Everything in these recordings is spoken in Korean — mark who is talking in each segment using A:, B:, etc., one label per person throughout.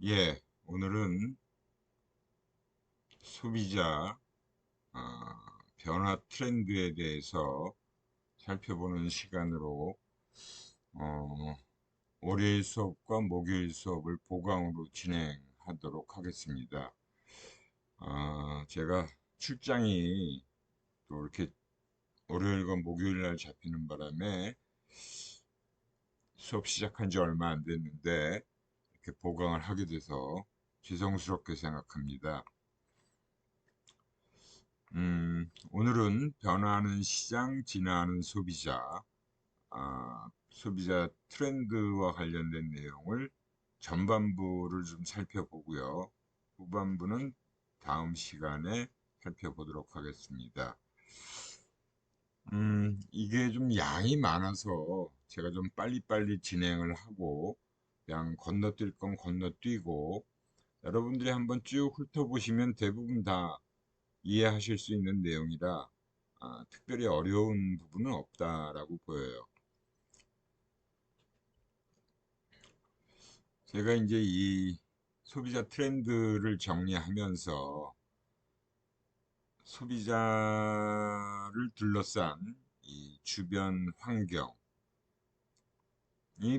A: 예, 오늘은 소비자 어, 변화 트렌드에 대해서 살펴보는 시간으로 어, 월요일 수업과 목요일 수업을 보강으로 진행하도록 하겠습니다. 제가 출장이 또 이렇게 월요일과 목요일 날 잡히는 바람에 수업 시작한 지 얼마 안 됐는데 이렇게 보강을 하게 돼서 죄송스럽게 생각합니다. 오늘은 변화하는 시장, 진화하는 소비자, 소비자 트렌드와 관련된 내용을 전반부를 좀 살펴보고요. 후반부는 다음 시간에 살펴보도록 하겠습니다. 이게 좀 양이 많아서 제가 좀 빨리빨리 진행을 하고 그냥 건너뛸 건 건너뛰고 여러분들이 한번 쭉 훑어보시면 대부분 다 이해하실 수 있는 내용이라 특별히 어려운 부분은 없다라고 보여요. 제가 이제 이 소비자 트렌드를 정리하면서 소비자를 둘러싼 이 주변 환경이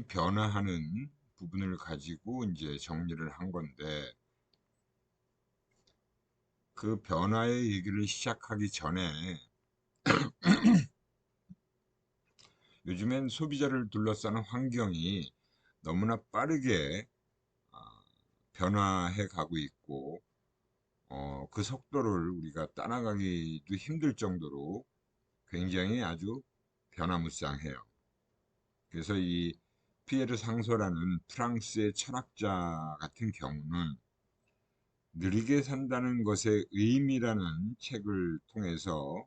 A: 변화하는 부분을 가지고 이제 정리를 한 건데 그 변화의 얘기를 시작하기 전에 요즘엔 소비자를 둘러싸는 환경이 너무나 빠르게 아, 변화해 가고 있고, 그 속도를 우리가 따라가기도 힘들 정도로 굉장히 아주 변화무쌍해요. 그래서 이 피에르 상소라는 프랑스의 철학자 같은 경우는 느리게 산다는 것의 의미라는 책을 통해서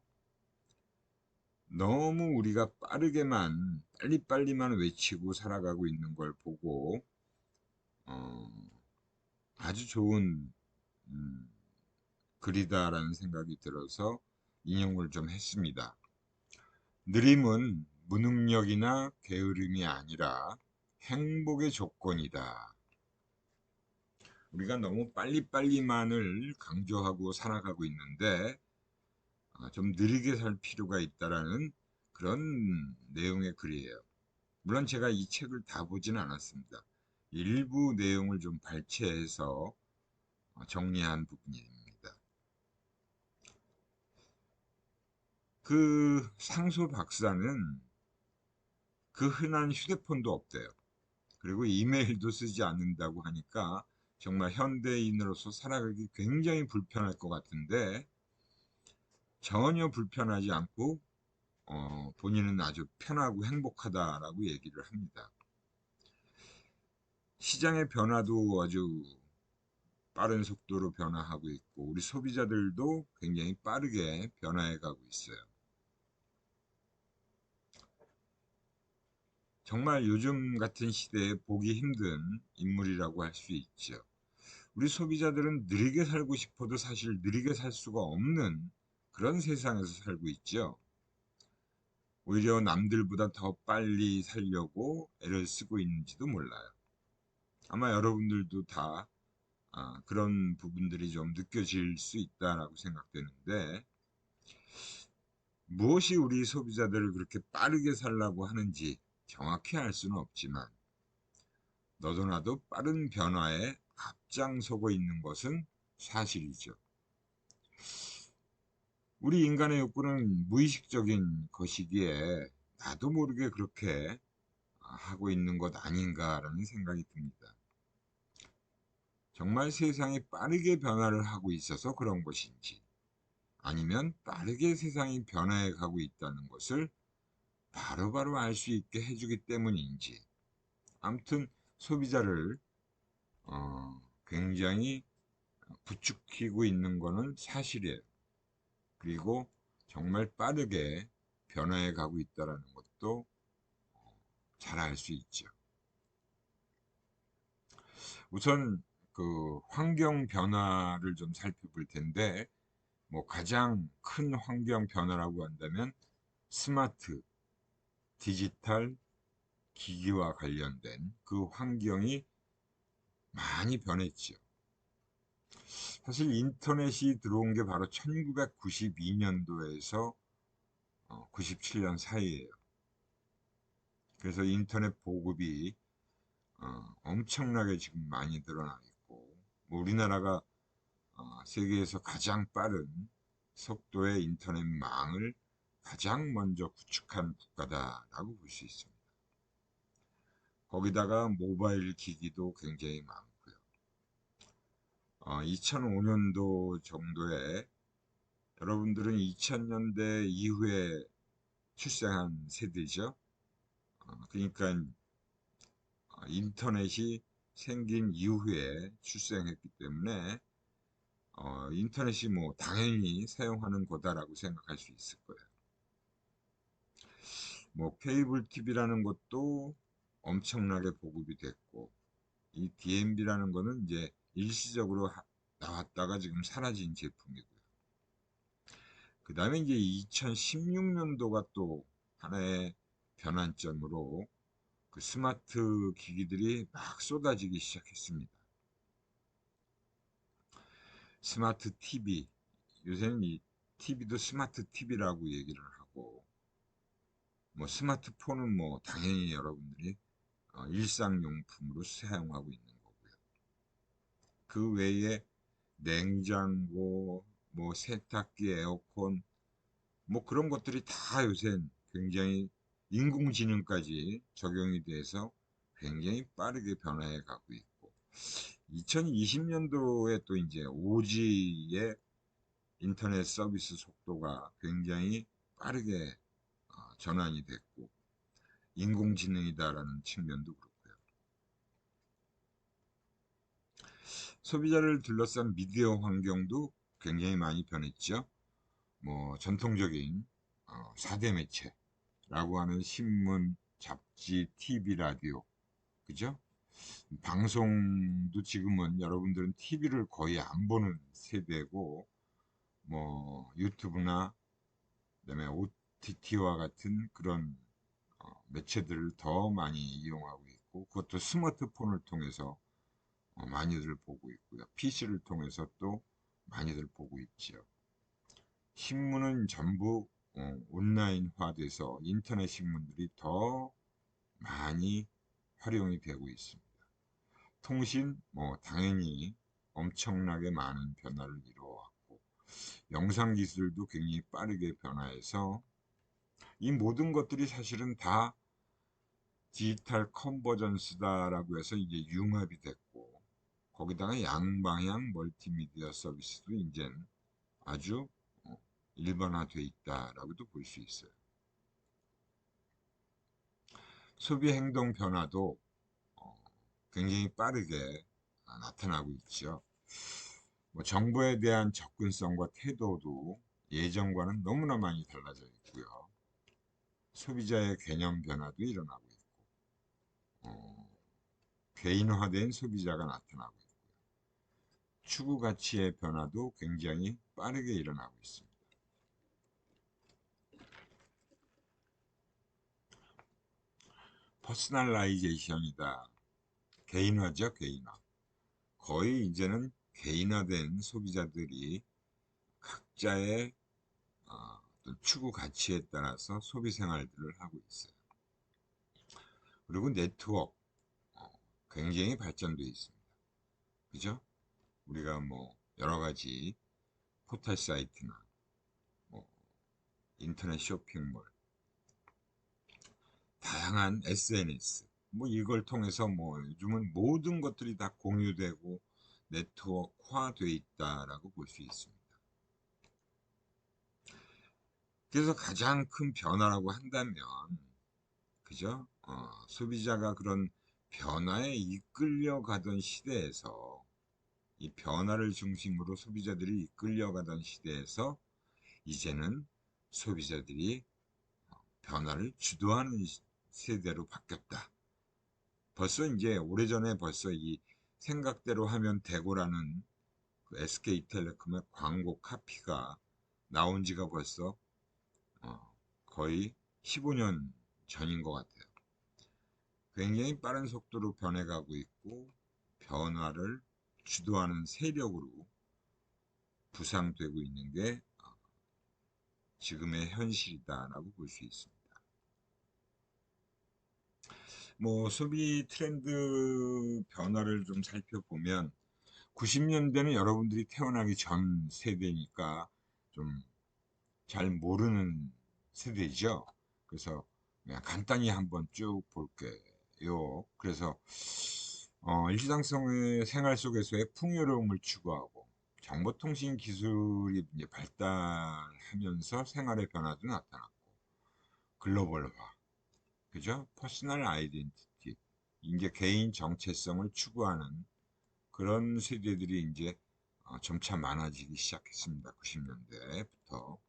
A: 너무 우리가 빠르게만, 빨리빨리만 외치고 살아가고 있는 걸 보고, 어, 아주 좋은 음, 글이다라는 생각이 들어서 인용을 좀 했습니다. 느림은 무능력이나 게으름이 아니라 행복의 조건이다. 우리가 너무 빨리빨리만을 강조하고 살아가고 있는데 좀 느리게 살 필요가 있다라는 그런 내용의 글이에요. 물론 제가 이 책을 다 보지는 않았습니다. 일부 내용을 좀 발췌해서 정리한 부분입니다. 그 상소 박사는 그 흔한 휴대폰도 없대요. 그리고 이메일도 쓰지 않는다고 하니까 정말 현대인으로서 살아가기 굉장히 불편할 것 같은데 전혀 불편하지 않고 본인은 아주 편하고 행복하다라고 얘기를 합니다. 시장의 변화도 아주 빠른 속도로 변화하고 있고 우리 소비자들도 굉장히 빠르게 변화해 가고 있어요. 정말 요즘 같은 시대에 보기 힘든 인물이라고 할 수 있죠. 우리 소비자들은 느리게 살고 싶어도 사실 느리게 살 수가 없는 그런 세상에서 살고 있죠. 오히려 남들보다 더 빨리 살려고 애를 쓰고 있는지도 몰라요. 아마 여러분들도 다 그런 부분들이 좀 느껴질 수 있다라고 생각되는데 무엇이 우리 소비자들을 그렇게 빠르게 살라고 하는지 정확히 알 수는 없지만 너도 나도 빠른 변화에 앞장서고 있는 것은 사실이죠. 우리 인간의 욕구는 무의식적인 것이기에 나도 모르게 그렇게 하고 있는 것 아닌가라는 생각이 듭니다. 정말 세상이 빠르게 변화를 하고 있어서 그런 것인지 아니면 빠르게 세상이 변화해 가고 있다는 것을 바로바로 알 수 있게 해주기 때문인지 아무튼 소비자를 굉장히 부추기고 있는 것은 사실이에요. 그리고 정말 빠르게 변화해 가고 있다는 것도 잘 알 수 있죠. 우선 그 환경 변화를 좀 살펴볼 텐데 뭐 가장 큰 환경 변화라고 한다면 스마트, 디지털 기기와 관련된 그 환경이 많이 변했죠. 사실 인터넷이 들어온 게 바로 1992년도에서 97년 사이예요. 그래서 인터넷 보급이 엄청나게 지금 많이 늘어나 있고, 뭐 우리나라가 세계에서 가장 빠른 속도의 인터넷망을 가장 먼저 구축한 국가다라고 볼 수 있습니다. 거기다가 모바일 기기도 굉장히 많고요. 2005년도 정도에 여러분들은 2000년대 이후에 출생한 세대죠. 그러니까 인터넷이 생긴 이후에 출생했기 때문에 인터넷이 뭐 당연히 사용하는 거다라고 생각할 수 있을 거예요. 뭐 케이블 TV라는 것도 엄청나게 보급이 됐고, 이 DMB라는 거는 이제 일시적으로 나왔다가 지금 사라진 제품이고요. 그 다음에 이제 2016년도가 또 하나의 변환점으로 그 스마트 기기들이 막 쏟아지기 시작했습니다. 스마트 TV, 요새는 이 TV도 스마트 TV라고 얘기를 하고, 뭐 스마트폰은 뭐 당연히 여러분들이 일상용품으로 사용하고 있는 거고요. 그 외에 냉장고, 뭐 세탁기, 에어컨, 뭐 그런 것들이 다 요새 굉장히 인공지능까지 적용이 돼서 굉장히 빠르게 변화해 가고 있고, 2020년도에 또 이제 5G의 인터넷 서비스 속도가 굉장히 빠르게 전환이 됐고, 인공지능이다라는 측면도 그렇고요. 소비자를 둘러싼 미디어 환경도 굉장히 많이 변했죠. 뭐 전통적인 4대 매체라고 하는 신문, 잡지, TV, 라디오, 그죠? 방송도 지금은 여러분들은 TV를 거의 안 보는 세대고, 뭐 유튜브나 그다음에 OTT와 같은 그런 매체들을 더 많이 이용하고 있고, 그것도 스마트폰을 통해서 많이들 보고 있고요. PC를 통해서 또 많이들 보고 있지요. 신문은 전부 온라인화돼서 인터넷 신문들이 더 많이 활용이 되고 있습니다. 통신, 뭐 당연히 엄청나게 많은 변화를 이루어왔고, 영상 기술도 굉장히 빠르게 변화해서 이 모든 것들이 사실은 다 디지털 컨버전스다라고 해서 이제 융합이 됐고, 거기다가 양방향 멀티미디어 서비스도 이제 아주 일반화돼 있다라고도 볼 수 있어요. 소비 행동 변화도 굉장히 빠르게 나타나고 있죠. 뭐 정부에 대한 접근성과 태도도 예전과는 너무나 많이 달라져 있고요. 소비자의 개념 변화도 일어나고 있고, 어, 개인화된 소비자가 나타나고 있고요. 추구 가치의 변화도 굉장히 빠르게 일어나고 있습니다. 퍼스널라이제이션이다. 개인화죠, 개인화. 거의 이제는 개인화된 소비자들이 각자의 어떤 추구 가치에 따라서 소비 생활들을 하고 있어요. 그리고 네트워크 굉장히 발전되어 있습니다. 그죠? 우리가 뭐 여러 가지 포털 사이트나 뭐 인터넷 쇼핑몰, 다양한 SNS, 뭐 이걸 통해서 뭐 요즘은 모든 것들이 다 공유되고 네트워크화되어 있다라고 볼 수 있습니다. 그래서 가장 큰 변화라고 한다면, 그죠? 소비자가 그런 변화에 이끌려가던 시대에서, 이 변화를 중심으로 소비자들이 이끌려가던 시대에서 이제는 소비자들이 변화를 주도하는 세대로 바뀌었다. 벌써 이제 오래전에 벌써 이 생각대로 하면 되고라는 그 SK텔레콤의 광고 카피가 나온 지가 벌써 거의 15년 전인 것 같아요. 굉장히 빠른 속도로 변해가고 있고, 변화를 주도하는 세력으로 부상되고 있는 게 지금의 현실이다라고 볼 수 있습니다. 뭐 소비 트렌드 변화를 좀 살펴보면 90년대는 여러분들이 태어나기 전 세대니까 좀 잘 모르는 세대죠. 그래서 그냥 간단히 한번 쭉 볼게요. 그래서 일상성의 생활 속에서의 풍요로움을 추구하고 정보통신 기술이 이제 발달하면서 생활의 변화도 나타났고 글로벌화, 그죠? 퍼스널 아이덴티티, 이제 개인 정체성을 추구하는 그런 세대들이 이제 점차 많아지기 시작했습니다. 90년대부터.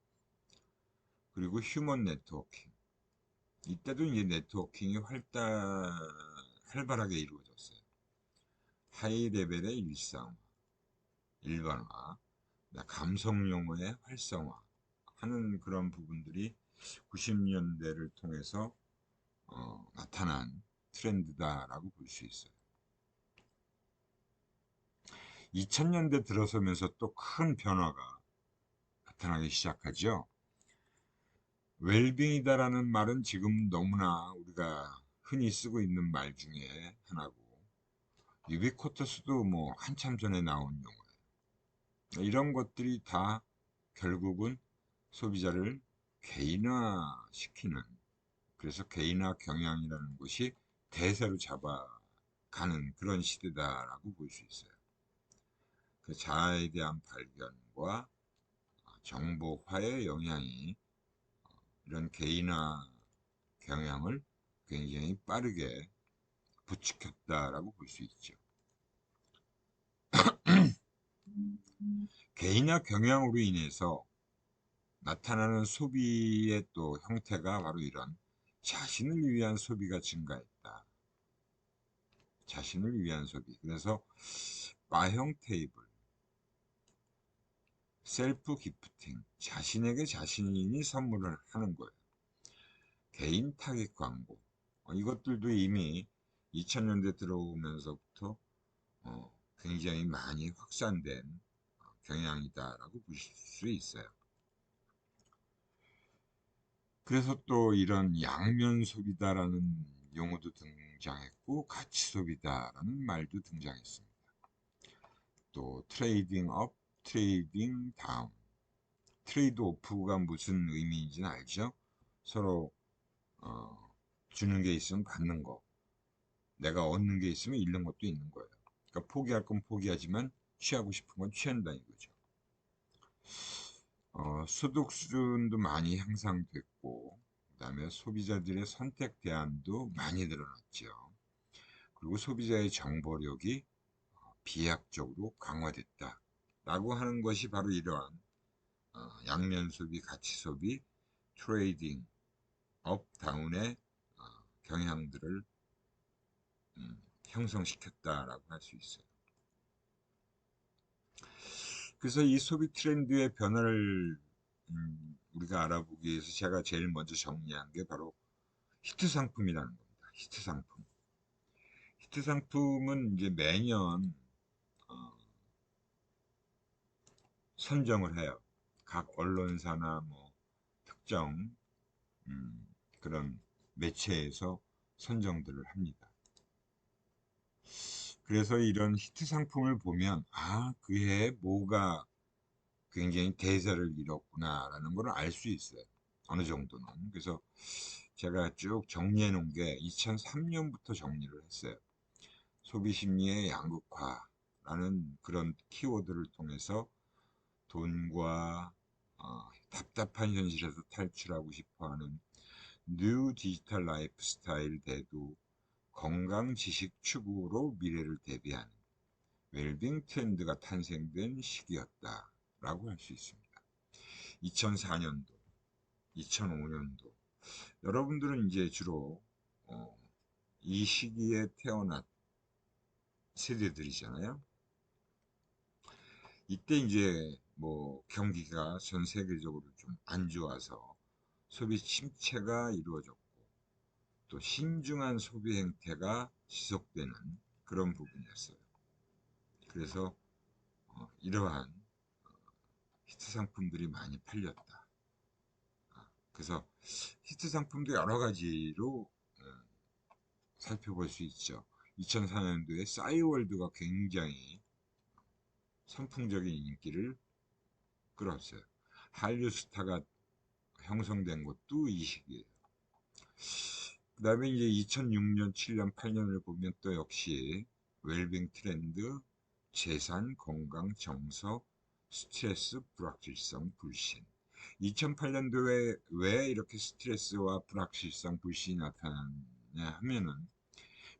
A: 그리고 휴먼 네트워킹. 이때도 이제 네트워킹이 활발하게 이루어졌어요. 하이 레벨의 일상화, 일반화, 감성 용어의 활성화 하는 그런 부분들이 90년대를 통해서 나타난 트렌드다라고 볼 수 있어요. 2000년대 들어서면서 또 큰 변화가 나타나기 시작하죠. 웰빙이다라는 말은 지금 너무나 우리가 흔히 쓰고 있는 말 중에 하나고, 유비쿼터스도 뭐 한참 전에 나온 용어예요. 이런 것들이 다 결국은 소비자를 개인화시키는, 그래서 개인화 경향이라는 것이 대세로 잡아가는 그런 시대다라고 볼 수 있어요. 그 자아에 대한 발견과 정보화의 영향이 이런 개인화 경향을 굉장히 빠르게 부추겼다라고 볼 수 있죠. 개인화 경향으로 인해서 나타나는 소비의 또 형태가 바로 이런 자신을 위한 소비가 증가했다. 자신을 위한 소비. 그래서 바형 테이블, 셀프 기프팅, 자신에게 자신이 선물을 하는 거예요. 개인 타깃 광고, 이것들도 이미 2000년대 들어오면서부터 굉장히 많이 확산된 경향이다라고 보실 수 있어요. 그래서 또 이런 양면 소비다라는 용어도 등장했고 가치 소비다라는 말도 등장했습니다. 또 트레이딩 업, 트레이딩 다운, 트레이드 오프가 무슨 의미인지는 알죠? 서로 주는 게 있으면 받는 거, 내가 얻는 게 있으면 잃는 것도 있는 거예요. 그러니까 포기할 건 포기하지만 취하고 싶은 건 취한다 이거죠. 소득 수준도 많이 향상됐고, 그다음에 소비자들의 선택 대안도 많이 늘어났죠. 그리고 소비자의 정보력이 비약적으로 강화됐다라고 하는 것이 바로 이러한 양면 소비, 가치 소비, 트레이딩, 업, 다운의 경향들을 형성시켰다라고 할 수 있어요. 그래서 이 소비 트렌드의 변화를 우리가 알아보기 위해서 제가 제일 먼저 정리한 게 바로 히트 상품이라는 겁니다. 히트 상품. 히트 상품은 이제 매년 어, 선정을 해요. 각 언론사나 뭐 특정 음, 그런 매체에서 선정들을 합니다. 그래서 이런 히트 상품을 보면 그 해에 뭐가 굉장히 대세를 이뤘구나라는 걸 알 수 있어요. 어느 정도는. 그래서 제가 쭉 정리해 놓은 게 2003년부터 정리를 했어요. 소비 심리의 양극화라는 그런 키워드를 통해서 돈과 답답한 현실에서 탈출하고 싶어하는 뉴 디지털 라이프 스타일 대도 건강 지식 추구로 미래를 대비하는 웰빙 트렌드가 탄생된 시기였다라고 할 수 있습니다. 2004년도, 2005년도. 여러분들은 이제 주로 이 시기에 태어난 세대들이잖아요. 이때 이제 뭐 경기가 전 세계적으로 좀 안 좋아서 소비 침체가 이루어졌고 또 신중한 소비 행태가 지속되는 그런 부분이었어요. 그래서 이러한 히트 상품들이 많이 팔렸다. 그래서 히트 상품도 여러 가지로 살펴볼 수 있죠. 2004년도에 싸이월드가 굉장히 선풍적인 인기를 끌었어요. 한류 스타가 형성된 것도 이 시기예요. 그 다음에 이제 2006년, 7년, 8년을 보면 또 역시 웰빙 트렌드, 재산, 건강, 정서, 스트레스, 불확실성, 불신. 2008년도에 왜 이렇게 스트레스와 불확실성, 불신이 나타났냐 하면은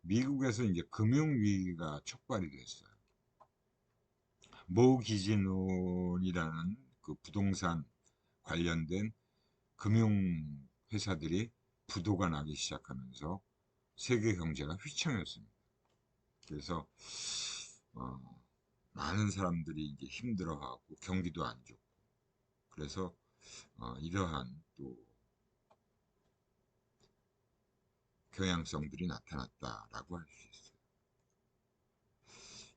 A: 미국에서 이제 금융위기가 촉발이 됐어요. 모기지논이라는 그 부동산 관련된 금융회사들이 부도가 나기 시작하면서 세계 경제가 휘청였습니다. 그래서 어, 많은 사람들이 이제 힘들어하고 경기도 안 좋고 그래서 이러한 또 경향성들이 나타났다라고 할 수 있어요.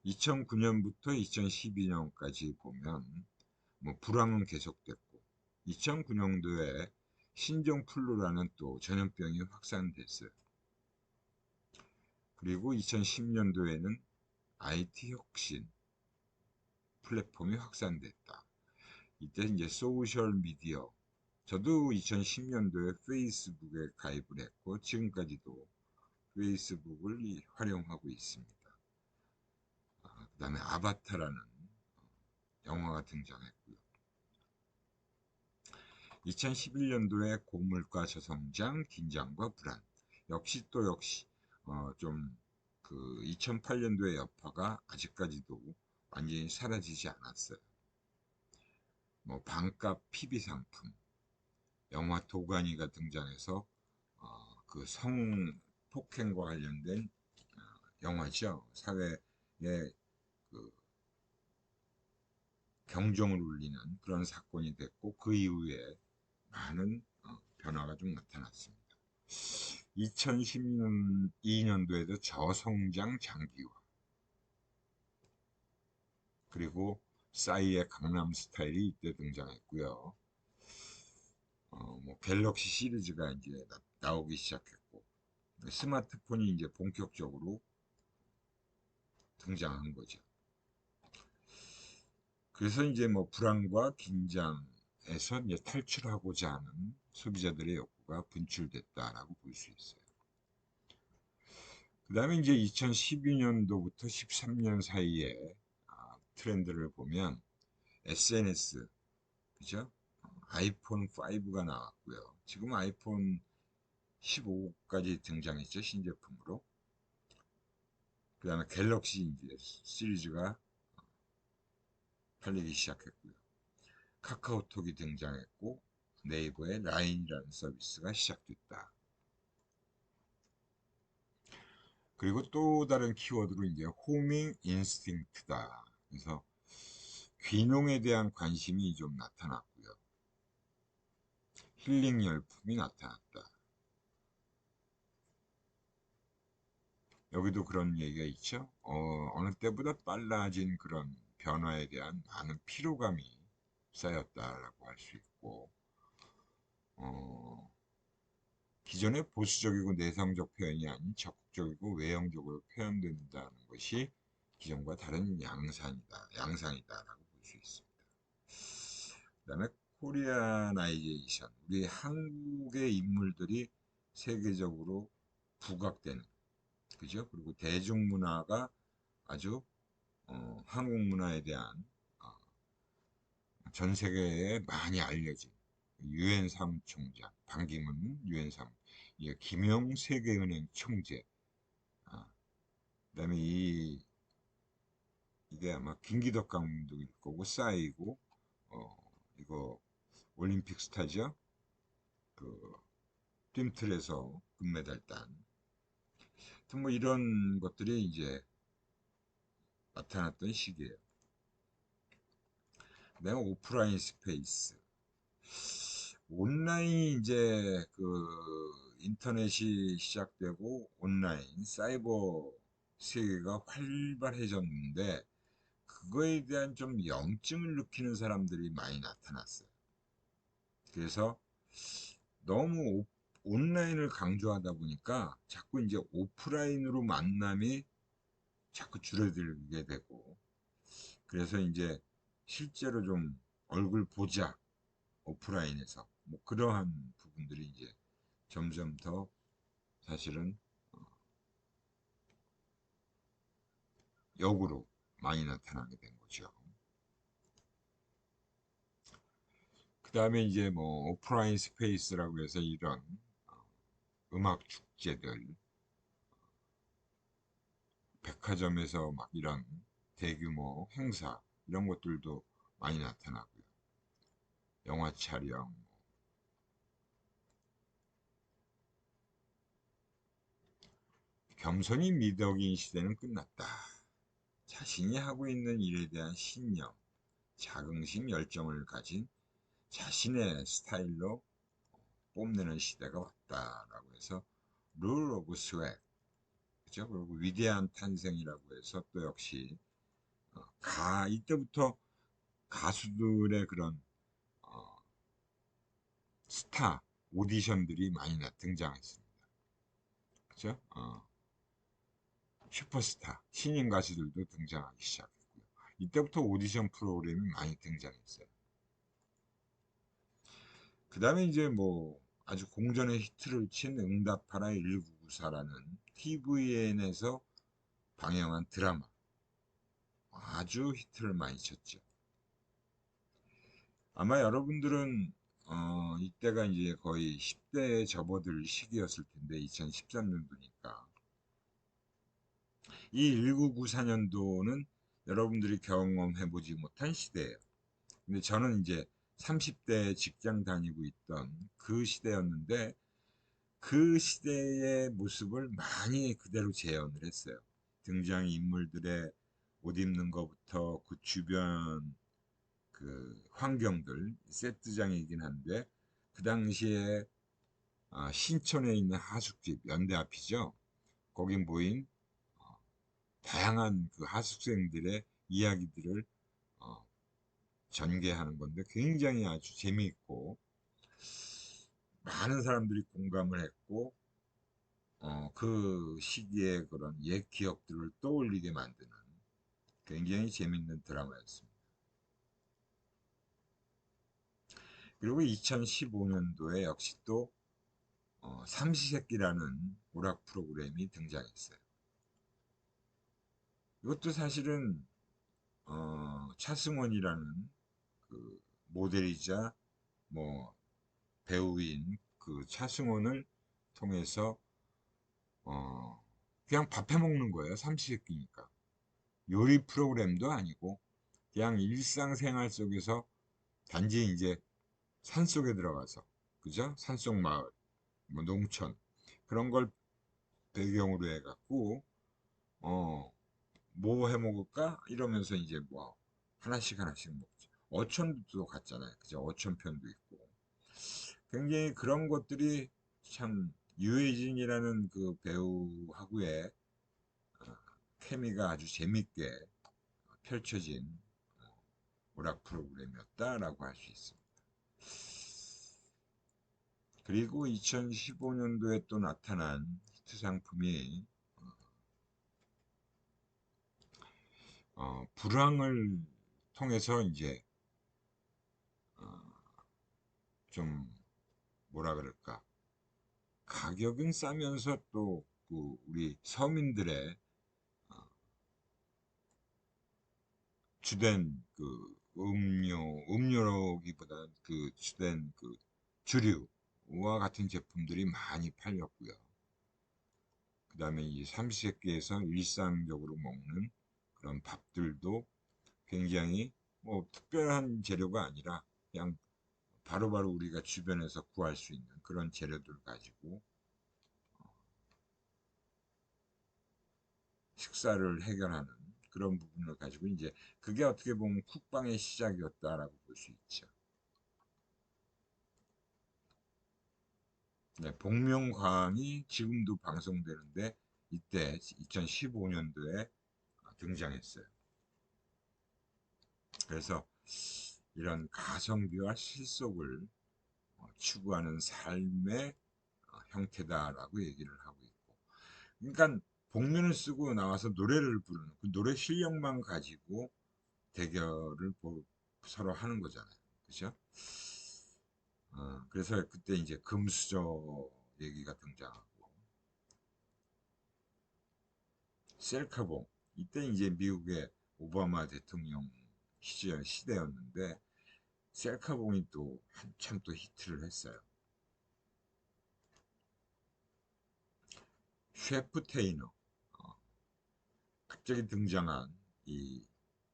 A: 2009년부터 2012년까지 보면 뭐 불황은 계속됐고 2009년도에 신종플루라는 또 전염병이 확산됐어요. 그리고 2010년도에는 IT 혁신 플랫폼이 확산됐다. 이때 이제 소셜 미디어 저도 2010년도에 페이스북에 가입을 했고 지금까지도 페이스북을 활용하고 있습니다. 그 다음에 아바타라는 영화가 등장했고요. 2011년도에 고물가 저성장, 긴장과 불안. 역시 좀 그 2008년도의 여파가 아직까지도 완전히 사라지지 않았어요. 뭐 반값 PB 상품, 영화 도가니가 등장해서 그 성폭행과 관련된 영화죠. 사회의 그 경종을 울리는 그런 사건이 됐고 그 이후에 많은 변화가 좀 나타났습니다. 2012년도에도 저성장 장기화 그리고 싸이의 강남 스타일이 이때 등장했고요. 뭐 갤럭시 시리즈가 이제 나오기 시작했고 스마트폰이 이제 본격적으로 등장한 거죠. 그래서 이제 뭐 불안과 긴장에서 이제 탈출하고자 하는 소비자들의 욕구가 분출됐다라고 볼 수 있어요. 그 다음에 이제 2012년도부터 13년 사이에 트렌드를 보면 SNS, 그죠? 아이폰 5가 나왔고요. 지금 아이폰 15까지 등장했죠, 신제품으로. 그 다음에 갤럭시 이제 시리즈가 팔리기 시작했고요. 카카오톡이 등장했고 네이버의 라인이라는 서비스가 시작됐다. 그리고 또 다른 키워드로 이제 호밍 인스팅크트다. 그래서 귀농에 대한 관심이 좀 나타났고요. 힐링 열풍이 나타났다. 여기도 그런 얘기가 있죠. 어느 때보다 빨라진 그런 변화에 대한 많은 피로감이 쌓였다라고 할 수 있고, 어, 기존의 보수적이고 내성적 표현이 아닌 적극적이고 외형적으로 표현된다는 것이 기존과 다른 양상이다라고 볼 수 있습니다. 그다음에 코리아나이제이션, 우리 한국의 인물들이 세계적으로 부각되는, 그죠? 그리고 대중문화가 아주 한국 문화에 대한 어, 전 세계에 많이 알려진 유엔 사무총장 반기문 유엔 사무, 김영 세계은행 총재, 아, 그다음에 이게 아마 김기덕 감독일 거고 싸이고 이거 올림픽 스타죠. 그 팀틀에서 금메달 딴. 뭐 이런 것들이 이제 나타났던 시기예요. 그다음에 오프라인 스페이스. 온라인 이제 그 인터넷이 시작되고 온라인 사이버 세계가 활발해졌는데 그거에 대한 좀 염증을 느끼는 사람들이 많이 나타났어요. 그래서 너무 온라인을 강조하다 보니까 자꾸 이제 오프라인으로 만남이 자꾸 줄어들게 되고, 그래서 이제 실제로 좀 얼굴 보자, 오프라인에서 뭐 그러한 부분들이 이제 점점 더 사실은 역으로 많이 나타나게 된 거죠. 그 다음에 이제 뭐 오프라인 스페이스라고 해서 이런 음악 축제들, 백화점에서 막 이런 대규모 행사 이런 것들도 많이 나타나고요. 영화 촬영, 겸손이 미덕인 시대는 끝났다. 자신이 하고 있는 일에 대한 신념, 자긍심, 열정을 가진 자신의 스타일로 뽐내는 시대가 왔다라고 해서 룰 오브 스웩, 그죠? 그리고 위대한 탄생이라고 해서 또 역시 이때부터 가수들의 그런 어, 스타 오디션들이 많이 등장했습니다. 그죠? 슈퍼스타 신인 가수들도 등장하기 시작했고요. 이때부터 오디션 프로그램이 많이 등장했어요. 그 다음에 이제 뭐 아주 공전의 히트를 친 응답하라 1994라는 TVN에서 방영한 드라마, 아주 히트를 많이 쳤죠. 아마 여러분들은 이때가 이제 거의 10대에 접어들 시기였을 텐데 2013년도니까 이 1994년도는 여러분들이 경험해보지 못한 시대예요. 근데 저는 이제 30대 직장 다니고 있던 그 시대였는데 그 시대의 모습을 많이 그대로 재현을 했어요. 등장 인물들의 옷 입는 것부터 그 주변 그 환경들, 세트장이긴 한데 그 당시에 신촌에 있는 하숙집 연대 앞이죠. 거기 모인 다양한 그 하숙생들의 이야기들을 어, 전개하는 건데 굉장히 아주 재미있고 많은 사람들이 공감을 했고 그 시기의 그런 옛 기억들을 떠올리게 만드는 굉장히 재밌는 드라마였습니다. 그리고 2015년도에 역시 또 삼시세끼라는 오락 프로그램이 등장했어요. 이것도 사실은 차승원이라는 그 모델이자 뭐 배우인 그 차승원을 통해서 그냥 밥 해 먹는 거예요. 삼시세끼니까. 요리 프로그램도 아니고 그냥 일상생활 속에서 단지 이제 산속에 들어가서 그죠? 산속 마을, 뭐 농촌 그런 걸 배경으로 해갖고 뭐 해 먹을까 이러면서 이제 뭐 하나씩 하나씩 먹죠. 어촌도 갔잖아요. 그죠? 어촌편도 있고 굉장히 그런 것들이 참 유해진이라는 그 배우하고의 어, 케미가 아주 재밌게 펼쳐진 오락 프로그램이었다라고 할 수 있습니다. 그리고 2015년도에 또 나타난 히트 상품이 불황을 통해서 이제 어, 좀 뭐라 그럴까 가격은 싸면서 또 그 우리 서민들의 주된 그 음료기보다 그 주된 그 주류와 같은 제품들이 많이 팔렸고요. 그 다음에 이 삼시세끼에서 일상적으로 먹는 그런 밥들도 굉장히 뭐 특별한 재료가 아니라 그냥 바로바로 우리가 주변에서 구할 수 있는 그런 재료들 가지고 식사를 해결하는 그런 부분을 가지고 이제 그게 어떻게 보면 쿡방의 시작이었다라고 볼 수 있죠. 네, 복면가왕이 지금도 방송되는데 이때 2015년도에 등장했어요. 그래서 이런 가성비와 실속을 추구하는 삶의 형태다라고 얘기를 하고 있고, 그러니까 복면을 쓰고 나와서 노래를 부르는 그 노래 실력만 가지고 대결을 서로 하는 거잖아요. 그죠? 그래서 그때 이제 금수저 얘기가 등장하고, 셀카봉, 이때 이제 미국의 오바마 대통령 시대였는데, 셀카봉이 또 한참 또 히트를 했어요. 셰프 테이너, 어, 갑자기 등장한 이,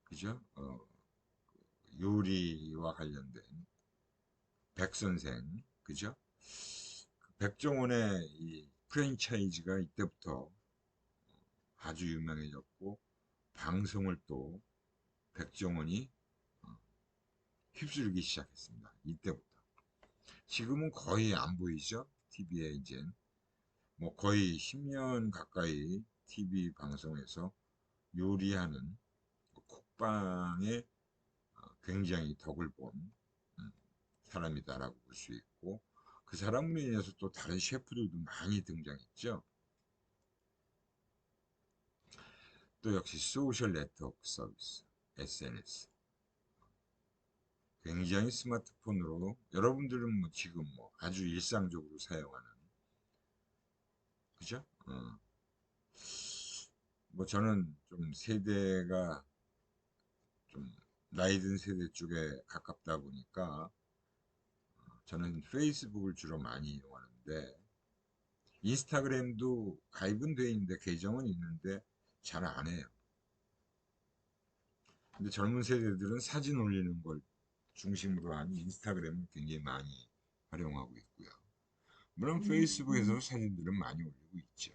A: 그죠? 요리와 관련된 백 선생, 그죠? 백종원의 이 프랜차이즈가 이때부터 아주 유명해졌고, 방송을 또 백종원이 어, 휩쓸기 시작했습니다. 이때부터. 지금은 거의 안 보이죠? TV에 이제 뭐 거의 10년 가까이 TV 방송에서 요리하는 쿡방에 굉장히 덕을 본 음, 사람이다라고 볼 수 있고, 그 사람으로 인해서 또 다른 셰프들도 많이 등장했죠. 또 역시 소셜 네트워크 서비스, SNS. 굉장히 스마트폰으로 여러분들은 뭐 지금 뭐 아주 일상적으로 사용하는, 그죠? 뭐 저는 좀 세대가 좀 나이 든 세대 쪽에 가깝다 보니까 저는 페이스북을 주로 많이 이용하는데, 인스타그램도 가입은 돼 있는데 계정은 있는데 잘 안 해요. 근데 젊은 세대들은 사진 올리는 걸 중심으로 한 인스타그램을 굉장히 많이 활용하고 있고요. 물론 페이스북에서 사진들은 많이 올리고 있죠.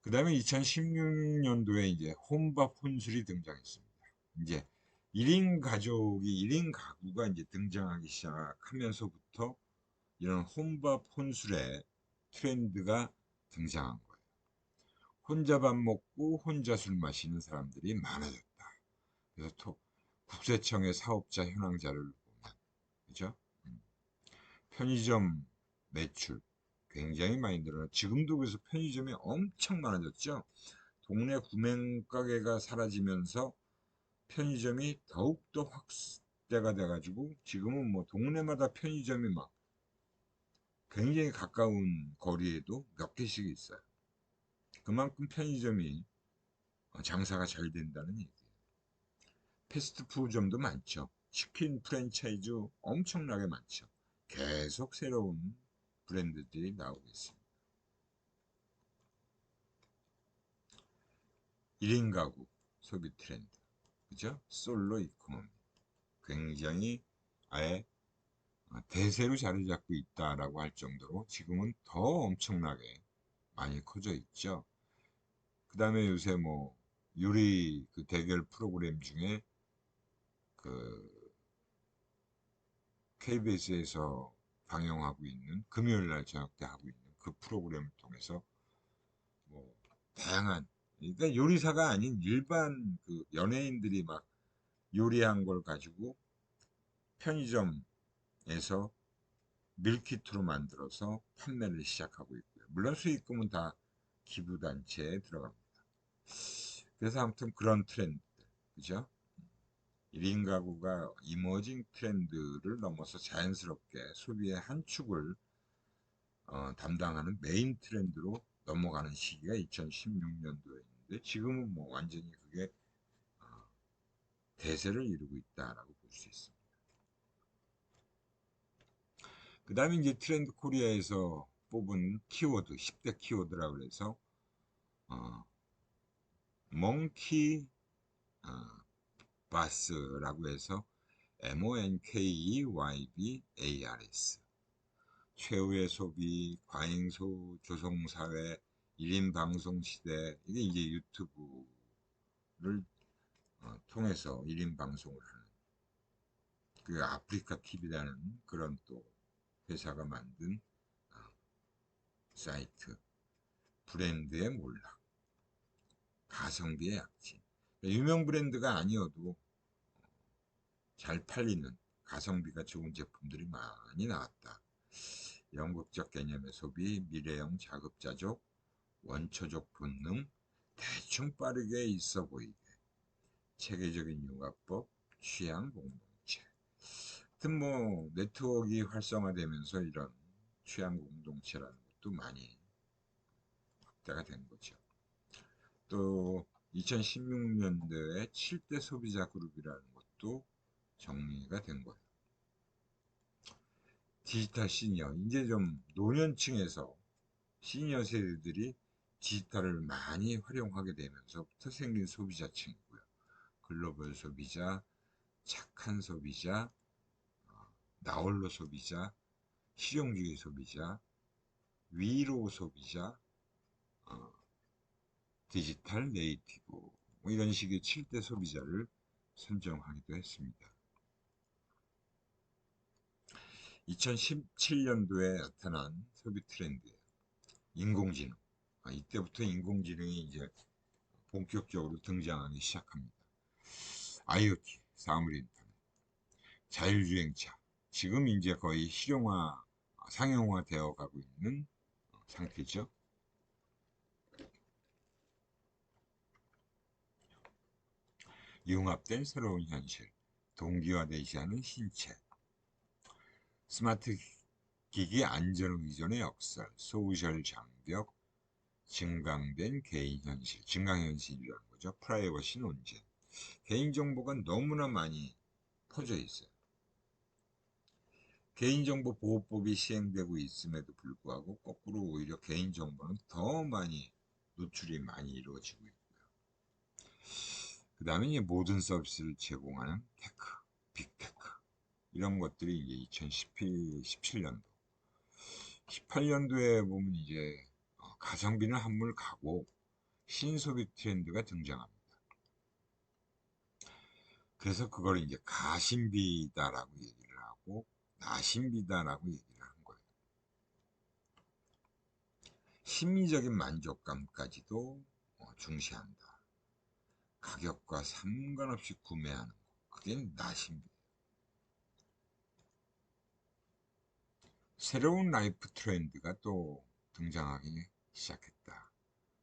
A: 그 다음에 2016년도에 이제 혼밥 혼술이 등장했습니다. 이제 1인 가족이, 1인 가구가 이제 등장하기 시작하면서부터 이런 혼밥 혼술의 트렌드가 등장한 거예요. 혼자 밥 먹고 혼자 술 마시는 사람들이 많아졌다. 그래서 또 국세청의 사업자 현황자를 보면, 그죠? 음. 편의점 매출 굉장히 많이 늘어나. 지금도 그래서 편의점이 엄청 많아졌죠. 동네 구맹가게가 사라지면서 편의점이 더욱더 확대가 돼가지고 지금은 뭐 동네마다 편의점이 막 굉장히 가까운 거리에도 몇 개씩 있어요. 그만큼 편의점이 장사가 잘 된다는 얘기예요. 패스트푸드점도 많죠. 치킨 프랜차이즈 엄청나게 많죠. 계속 새로운 브랜드들이 나오고 있습니다. 1인 가구 소비 트렌드, 그죠? 솔로 이코노미 굉장히 아예 대세로 자리 잡고 있다라고 할 정도로 지금은 더 엄청나게 많이 커져 있죠. 그 다음에 요새 뭐 요리 그 대결 프로그램 중에 그 KBS에서 방영하고 있는 금요일 날 저녁 때 하고 있는 그 프로그램을 통해서 뭐 다양한, 그러니까 요리사가 아닌 일반 그 연예인들이 막 요리한 걸 가지고 편의점에서 밀키트로 만들어서 판매를 시작하고 있고요. 물론 수익금은 다 기부단체에 들어갑니다. 그래서 아무튼 그런 트렌드, 그죠? 1인 가구가 이머징 트렌드를 넘어서 자연스럽게 소비의 한 축을 담당하는 메인 트렌드로 넘어가는 시기가 2016년도였는데, 지금은 뭐 완전히 그게 어, 대세를 이루고 있다라고 볼 수 있습니다. 그 다음에 이제 트렌드 코리아에서 뽑은 키워드, 10대 키워드라고 해서 어, 몽키 어, 바스라고 해서 MONKEYBARS, 최후의 소비, 과잉소 조성사회, 1인 방송 시대, 이게 이제 유튜브를 통해서 1인 방송을 하는 그 아프리카 TV라는 그런 또 회사가 만든 어, 사이트, 브랜드의 몰락, 가성비의 약진. 유명 브랜드가 아니어도 잘 팔리는 가성비가 좋은 제품들이 많이 나왔다. 영국적 개념의 소비, 미래형 자급자족, 원초적 본능, 대충 빠르게 있어 보이게, 체계적인 융합법, 취향 공동체. 하여튼 뭐 네트워크가 활성화되면서 이런 취향 공동체라는 것도 많이 확대가 된 거죠. 또 2016년도에 7대 소비자 그룹이라는 것도 정리가 된 거예요. 디지털 시니어, 이제 좀 노년층에서 시니어 세대들이 디지털을 많이 활용하게 되면서부터 생긴 소비자층이고요. 글로벌 소비자, 착한 소비자, 나홀로 소비자, 실용주의 소비자, 위로 소비자, 어, 디지털 네이티브, 뭐 이런 식의 7대 소비자를 선정하기도 했습니다. 2017년도에 나타난 소비 트렌드예요. 인공지능. 이때부터 인공지능이 이제 본격적으로 등장하기 시작합니다. IoT, 사물 인터넷, 자율주행차. 지금 이제 거의 실용화, 상용화 되어 가고 있는 상태죠. 융합된 새로운 현실, 동기화되지 않은 신체, 스마트 기기 안전 의존의 역설, 소셜 장벽, 증강된 개인 현실, 증강현실이라는 거죠. 프라이버시 논쟁. 개인정보가 너무나 많이 퍼져 있어요. 개인정보보호법이 시행되고 있음에도 불구하고 거꾸로 오히려 개인정보는 더 많이 노출이 많이 이루어지고 있고요. 그 다음에 이제 모든 서비스를 제공하는 테크, 빅테크 이런 것들이 이제 2017년도 18년도에 보면 이제 가성비는 한물 가고 신소비 트렌드가 등장합니다. 그래서 그걸 이제 가심비다라고 얘기를 하고 나심비다라고 얘기를 하는 거예요. 심리적인 만족감까지도 중시한다. 가격과 상관없이 구매하는 거. 그게 나심비. 새로운 라이프 트렌드가 또 등장하기 시작했다.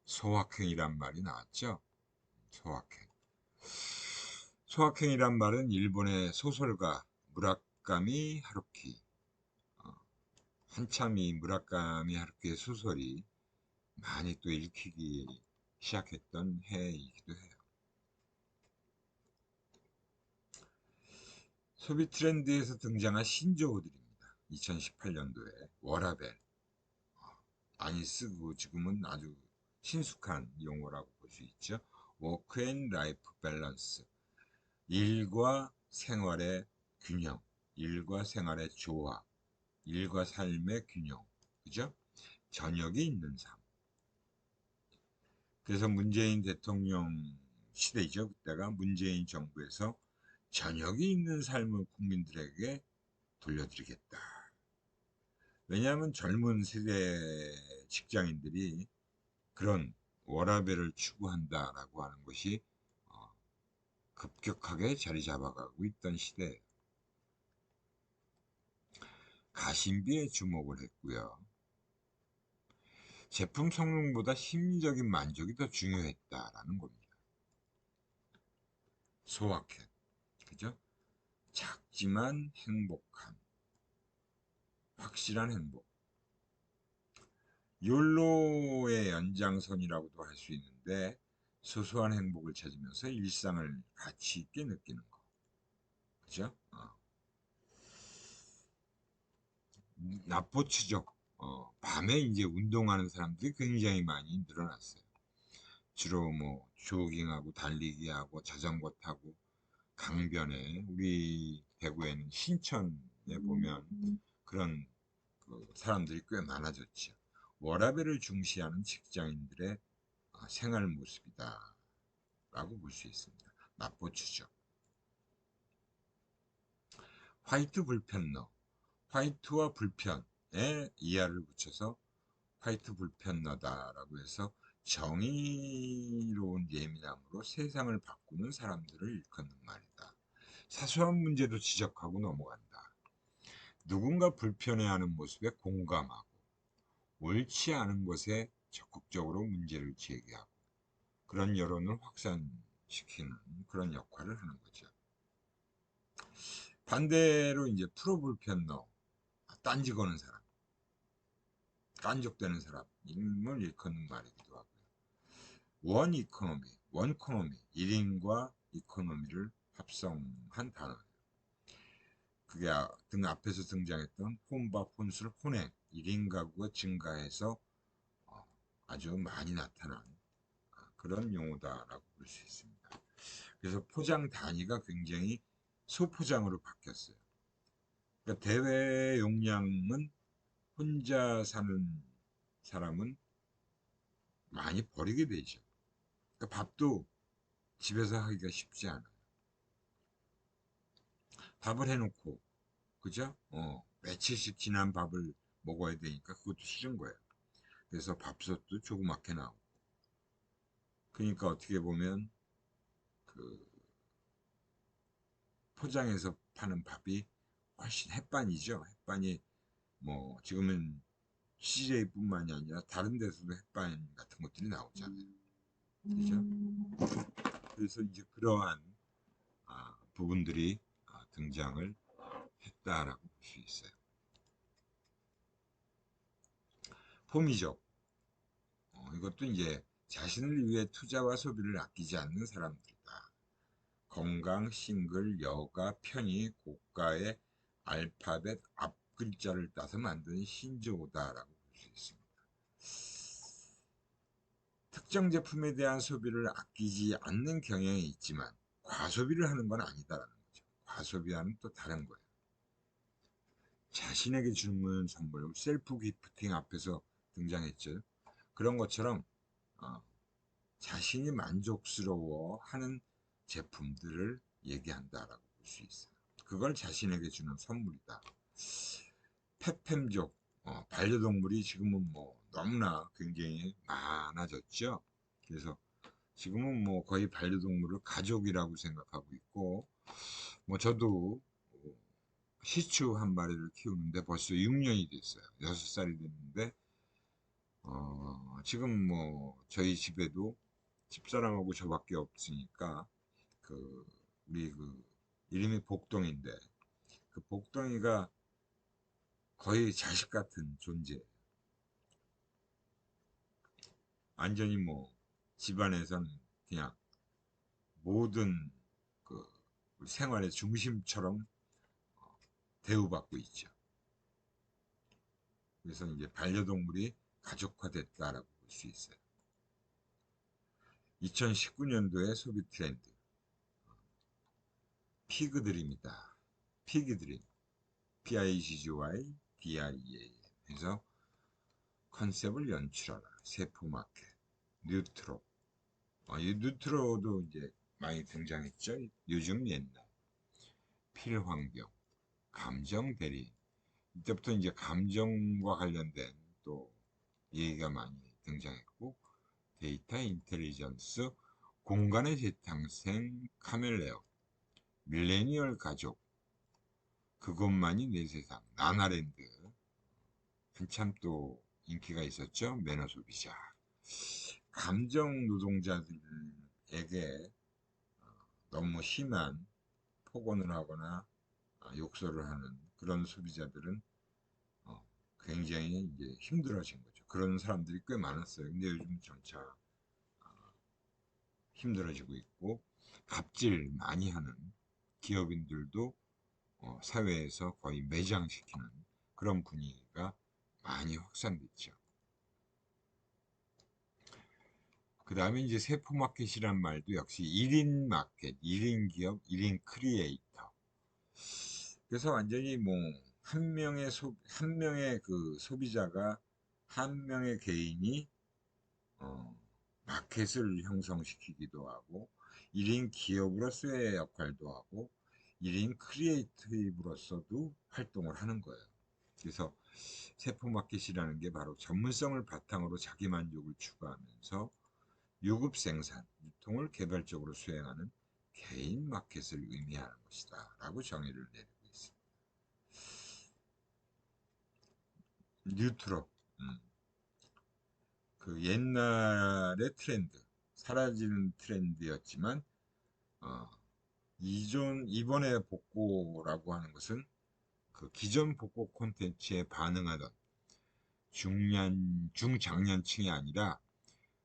A: 소확행이란 말이 나왔죠. 소확행. 소확행이란 말은 일본의 소설가 무라카미 하루키. 한참 이 무라카미 하루키의 소설이 많이 또 읽히기 시작했던 해이기도 해요. 소비 트렌드에서 등장한 신조어들입니다. 2018년도에 워라벨 많이 쓰고 지금은 아주 친숙한 용어라고 볼 수 있죠. 워크 앤 라이프 밸런스, 일과 생활의 균형, 일과 생활의 조화, 일과 삶의 균형, 그죠? 저녁이 있는 삶. 그래서 문재인 대통령 시대죠. 그때가 문재인 정부에서 저녁이 있는 삶을 국민들에게 돌려드리겠다. 왜냐하면 젊은 세대 직장인들이 그런 워라밸을 추구한다라고 하는 것이 급격하게 자리 잡아가고 있던 시대에 가심비에 주목을 했고요. 제품 성능보다 심리적인 만족이 더 중요했다라는 겁니다. 소확행, 그죠? 작지만 행복한, 확실한 행복. 욜로의 연장선이라고도 할 수 있는데 소소한 행복을 찾으면서 일상을 가치 있게 느끼는 거, 그죠? 나포츠족, 밤에 이제 운동하는 사람들이 굉장히 많이 늘어났어요. 주로 뭐 조깅하고 달리기하고 자전거 타고 강변에 우리 대구에는 신천에 보면 그런 그 사람들이 꽤 많아졌죠. 워라밸을 중시하는 직장인들의 생활 모습이다 라고 볼 수 있습니다. 맛보추죠. 화이트 불편러, 화이트와 불편에 이하를 붙여서 화이트 불편러다라고 해서 정의로운 역량으로 세상을 바꾸는 사람들을 일컫는 말이다. 사소한 문제도 지적하고 넘어간다. 누군가 불편해하는 모습에 공감하고 옳지 않은 것에 적극적으로 문제를 제기하고 그런 여론을 확산시키는 그런 역할을 하는 거죠. 반대로 이제 프로불편러, 딴지 거는 사람, 깐족되는 사람을 일컫는 말이기도 하고요. 원 이코노미, 원코노미, 1인과 이코노미를 합성한 단어예요. 그게 등 앞에서 등장했던 혼밥, 혼술, 혼행, 1인 가구가 증가해서 아주 많이 나타난 그런 용어다라고 볼 수 있습니다. 그래서 포장 단위가 굉장히 소포장으로 바뀌었어요. 그러니까 대외 용량은 혼자 사는 사람은 많이 버리게 되죠. 그러니까 밥도 집에서 하기가 쉽지 않아요. 밥을 해놓고, 그죠? 며칠씩 지난 밥을 먹어야 되니까 그것도 싫은 거예요. 그래서 밥솥도 조그맣게 나오고. 그러니까 어떻게 보면 그 포장해서 파는 밥이 훨씬 햇반이죠. 햇반이 뭐 지금은 CJ뿐만이 아니라 다른 데서도 햇반 같은 것들이 나오잖아요. 그죠? 그래서 이제 그러한 부분들이 등장을 했다라고 볼 수 있어요. 포미족. 이것도 이제 자신을 위해 투자와 소비를 아끼지 않는 사람들이다. 건강, 싱글, 여가, 편의, 고가의 알파벳 앞 글자를 따서 만든 신조어다라고 볼 수 있습니다. 특정 제품에 대한 소비를 아끼지 않는 경향이 있지만 과소비를 하는 건 아니다라는 거죠. 과소비와는 또 다른 거예요. 자신에게 주는 선물, 셀프 기프팅 앞에서 등장했죠. 그런 것처럼 자신이 만족스러워하는 제품들을 얘기한다라고 볼 수 있어요. 그걸 자신에게 주는 선물이다. 페팸족, 반려동물이 지금은 뭐 너무나 굉장히 많아졌죠. 그래서 지금은 뭐 거의 반려동물을 가족이라고 생각하고 있고, 뭐 저도 시추 한 마리를 키우는데 벌써 6년이 됐어요. 6살이 됐는데, 지금 뭐 저희 집에도 집사람하고 저밖에 없으니까, 우리 이름이 복동인데, 그 복동이가 거의 자식 같은 존재예요. 완전히 뭐 집안에서는 그냥 모든 그 생활의 중심처럼 대우받고 있죠. 그래서 이제 반려동물이 가족화됐다라고 볼 수 있어요. 2019년도의 소비 트렌드. 피그들입니다. 피그드림. PIGGY, DIEA. 그래서 컨셉을 연출하라. 세포마켓. 뉴트로. 이 뉴트로도 이제 많이 등장했죠. 요즘 옛날. 필환경. 감정 대리. 이때부터 이제 감정과 관련된 또 얘기가 많이 등장했고, 데이터 인텔리전스, 공간의 재탕생 카멜레온, 밀레니얼 가족, 그것만이 내 세상, 나나랜드, 한참 또 인기가 있었죠. 매너 소비자. 감정 노동자들에게 너무 심한 폭언을 하거나 욕설을 하는 그런 소비자들은 굉장히 이제 힘들어진 거죠. 그런 사람들이 꽤 많았어요. 근데 요즘 점차 힘들어지고 있고, 갑질 많이 하는 기업인들도 사회에서 거의 매장시키는 그런 분위기가 많이 확산됐죠. 그 다음에 이제 세포마켓이란 말도 역시 1인 마켓, 1인 기업, 1인 크리에이터. 그래서 완전히 뭐 한 명의 그 소비자가 한 명의 개인이 마켓을 형성시키기도 하고 1인 기업으로서의 역할도 하고 1인 크리에이티브로서도 활동을 하는 거예요. 그래서 세포마켓이라는 게 바로 전문성을 바탕으로 자기 만족을 추구하면서 유급 생산, 소통을 개별적으로 수행하는 개인 마켓을 의미하는 것이다 라고 정의를 내리고 있습니다. 뉴트로, 그 옛날의 트렌드, 사라지는 트렌드였지만 이번에 복고라고 하는 것은 그 기존 복고 콘텐츠에 반응하던 중장년층이 아니라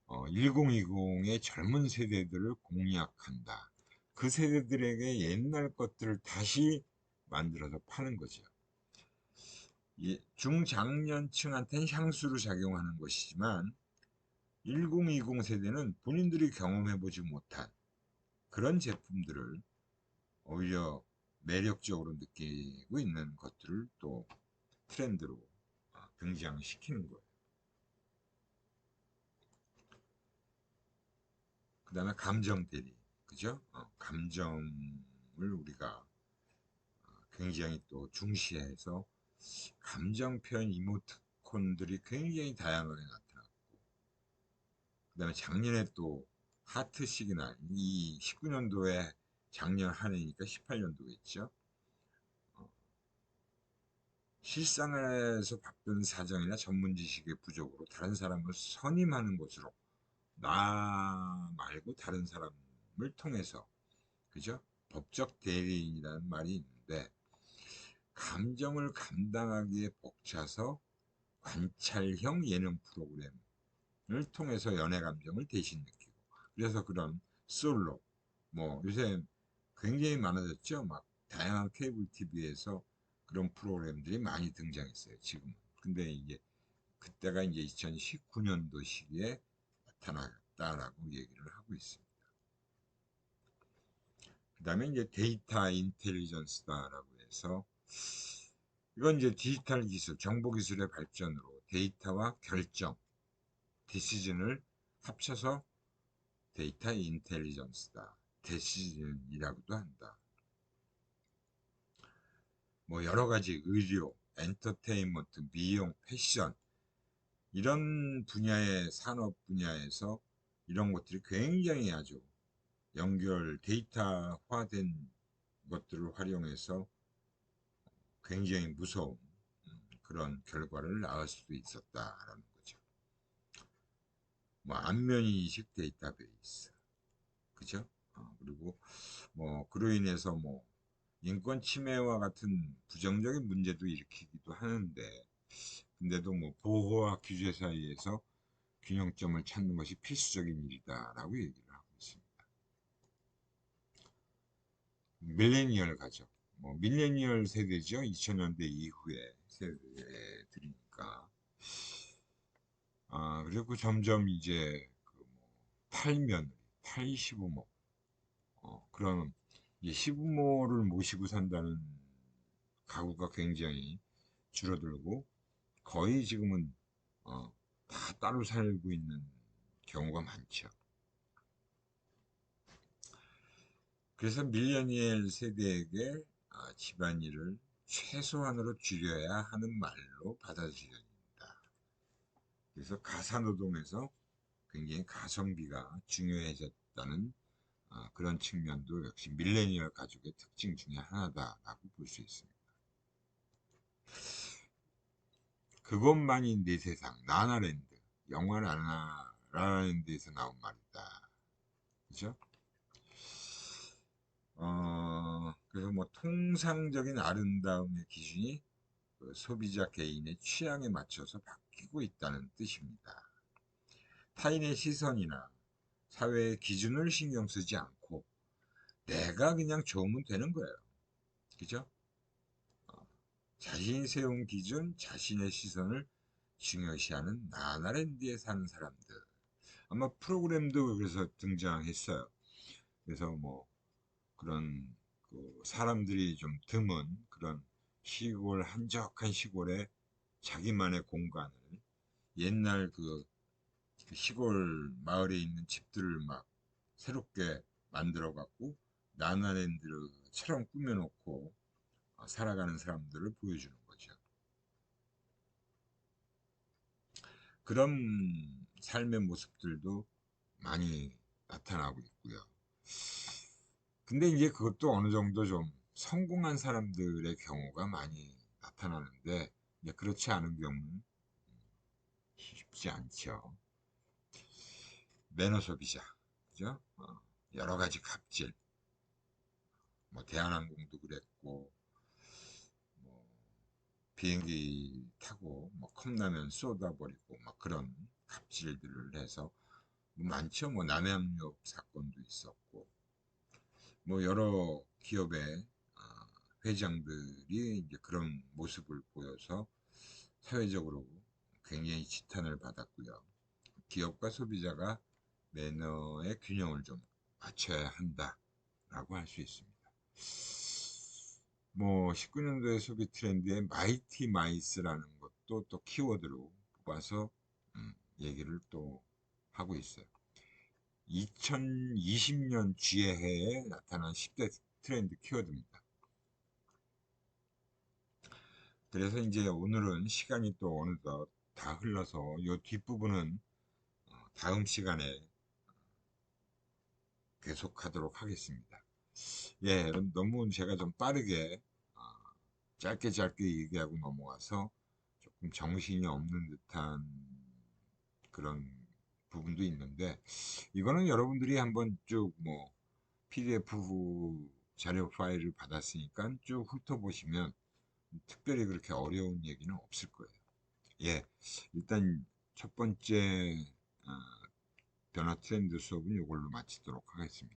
A: 1020의 젊은 세대들을 공략한다. 그 세대들에게 옛날 것들을 다시 만들어서 파는 거죠. 중장년층한테는 향수로 작용하는 것이지만 1020 세대는 본인들이 경험해보지 못한 그런 제품들을 오히려 매력적으로 느끼고 있는 것들을 또 트렌드로 등장시키는 거예요. 그 다음에 감정 대리, 그죠? 감정을 우리가 굉장히 또 중시해서 감정 표현 이모티콘들이 굉장히 다양하게 나타났고, 그 다음에 작년에 또 하트 시그널, 이 19년도에 작년 한 해니까 18년도겠죠? 실생활에서 바쁜 사정이나 전문 지식의 부족으로 다른 사람을 선임하는 것으로 나 말고 다른 사람을 통해서, 그죠? 법적 대리인이라는 말이 있는데 감정을 감당하기에 벅차서 관찰형 예능 프로그램을 통해서 연애 감정을 대신 느끼고, 그래서 그런 솔로, 뭐 요새 굉장히 많아졌죠. 막 다양한 케이블 TV에서 그런 프로그램들이 많이 등장했어요, 지금은. 근데 이제 그때가 이제 2019년도 시기에 나타났다라고 얘기를 하고 있습니다. 그 다음에 이제 데이터 인텔리전스다라고 해서 이건 이제 디지털 기술, 정보 기술의 발전으로 데이터와 결정, 디시즌을 합쳐서 데이터 인텔리전스다. 디시즌이라고도 한다. 뭐 여러 가지 의료, 엔터테인먼트, 미용, 패션 이런 분야의 산업 분야에서 이런 것들이 굉장히 아주 데이터화된 것들을 활용해서 굉장히 무서운 그런 결과를 낳을 수도 있었다라는 거죠. 뭐 안면인식 데이터베이스, 그죠? 그리고 뭐 그로 인해서 뭐 인권 침해와 같은 부정적인 문제도 일으키기도 하는데, 근데도 뭐 보호와 규제 사이에서 균형점을 찾는 것이 필수적인 일이다라고 얘기를 하고 있습니다. 밀레니얼 가족, 뭐 밀레니얼 세대죠. 2000년대 이후의 세대들이니까. 그리고 점점 이제 그뭐 탈며느리, 탈시부모, 그런 이제 시부모를 모시고 산다는 가구가 굉장히 줄어들고 거의 지금은 다 따로 살고 있는 경우가 많죠. 그래서 밀레니얼 세대에게 집안일을 최소한으로 줄여야 하는 말로 받아들여진다. 그래서 가사노동에서 굉장히 가성비가 중요해졌다는 그런 측면도 역시 밀레니얼 가족의 특징 중에 하나다라고 볼 수 있습니다. 그것만이 내 세상, 나나랜드. 영화 라라랜드에서 나온 말이다. 그죠? 그래서 뭐 통상적인 아름다움의 기준이 그 소비자 개인의 취향에 맞춰서 바뀌고 있다는 뜻입니다. 타인의 시선이나 사회의 기준을 신경 쓰지 않고 내가 그냥 좋으면 되는 거예요. 그죠? 자신이 세운 기준, 자신의 시선을 중요시하는 나나랜드에 사는 사람들. 아마 프로그램도 그래서 등장했어요. 그래서 뭐 그런 그 사람들이 좀 드문 그런 시골, 한적한 시골에 자기만의 공간을 옛날 그 시골 마을에 있는 집들을 막 새롭게 만들어 갖고 나나랜드처럼 꾸며놓고 살아가는 사람들을 보여주는 거죠. 그런 삶의 모습들도 많이 나타나고 있고요. 근데 이제 그것도 어느 정도 좀 성공한 사람들의 경우가 많이 나타나는데, 이제 그렇지 않은 경우는 쉽지 않죠. 매너 소비자, 그죠? 여러 가지 갑질, 뭐 대한항공도 그랬고, 뭐 비행기 타고 뭐 컵라면 쏟아버리고 막 그런 갑질들을 해서 뭐 많죠. 뭐 남양유업 사건도 있었고, 뭐 여러 기업의 회장들이 이제 그런 모습을 보여서 사회적으로 굉장히 지탄을 받았고요. 기업과 소비자가 매너의 균형을 좀 맞춰야 한다라고 할 수 있습니다. 뭐 19년도의 소비 트렌드에 마이티 마이스라는 것도 또 키워드로 뽑아서 얘기를 또 하고 있어요. 2020년 지혜해에 나타난 10대 트렌드 키워드입니다. 그래서 이제 오늘은 시간이 또 어느덧 다 흘러서 이 뒷부분은 다음 시간에 계속하도록 하겠습니다. 예, 너무 제가 좀 빠르게 어, 짧게 얘기하고 넘어와서 조금 정신이 없는 듯한 그런 부분도 있는데, 이거는 여러분들이 한번 쭉 뭐 PDF 자료 파일을 받았으니까 쭉 훑어보시면 특별히 그렇게 어려운 얘기는 없을 거예요. 예, 일단 첫 번째 어, 변화 트렌드 수업은 이걸로 마치도록 하겠습니다.